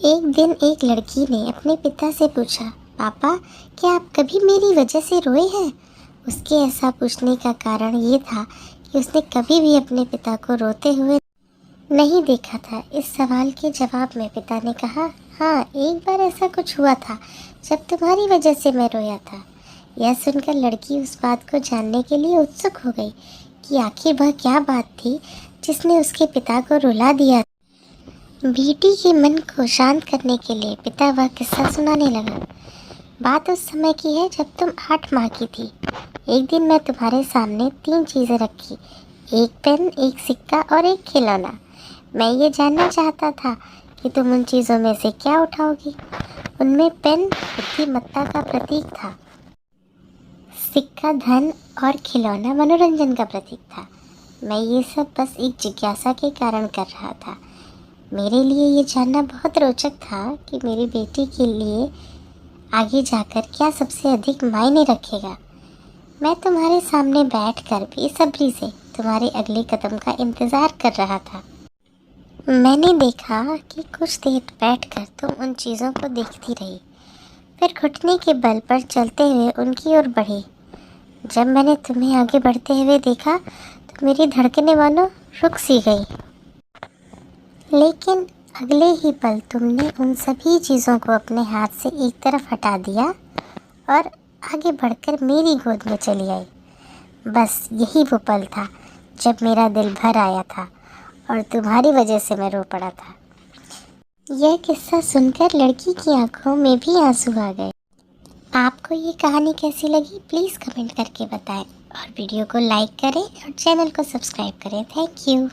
एक दिन एक लड़की ने अपने पिता से पूछा, पापा क्या आप कभी मेरी वजह से रोए हैं? उसके ऐसा पूछने का कारण ये था कि उसने कभी भी अपने पिता को रोते हुए नहीं देखा था। इस सवाल के जवाब में पिता ने कहा, हाँ, एक बार ऐसा कुछ हुआ था जब तुम्हारी वजह से मैं रोया था। यह सुनकर लड़की उस बात को जानने के लिए उत्सुक हो गई कि आखिर वह क्या बात थी जिसने उसके पिता को रुला दिया। बेटी के मन को शांत करने के लिए पिता वह किस्सा सुनाने लगा। बात उस समय की है जब तुम 8 माह की थी। एक दिन मैं तुम्हारे सामने 3 चीज़ें रखी, एक पेन, एक सिक्का और एक खिलौना। मैं ये जानना चाहता था कि तुम उन चीज़ों में से क्या उठाओगी। उनमें पेन बुद्धिमत्ता का प्रतीक था, सिक्का धन और खिलौना मनोरंजन का प्रतीक था। मैं ये सब बस एक जिज्ञासा के कारण कर रहा था। मेरे लिए ये जानना बहुत रोचक था कि मेरी बेटी के लिए आगे जाकर क्या सबसे अधिक मायने रखेगा। मैं तुम्हारे सामने बैठकर बेसब्री से तुम्हारे अगले कदम का इंतज़ार कर रहा था। मैंने देखा कि कुछ देर बैठकर तुम उन चीज़ों को देखती रही, फिर घुटने के बल पर चलते हुए उनकी ओर बढ़ी। जब मैंने तुम्हें आगे बढ़ते हुए देखा तो मेरी धड़कनें मानो रुक सी गई। लेकिन अगले ही पल तुमने उन सभी चीज़ों को अपने हाथ से एक तरफ हटा दिया और आगे बढ़कर मेरी गोद में चली आई। बस यही वो पल था जब मेरा दिल भर आया था और तुम्हारी वजह से मैं रो पड़ा था। यह किस्सा सुनकर लड़की की आंखों में भी आंसू आ गए। आपको ये कहानी कैसी लगी प्लीज़ कमेंट करके बताएं और वीडियो को लाइक करें और चैनल को सब्सक्राइब करें। Thank you.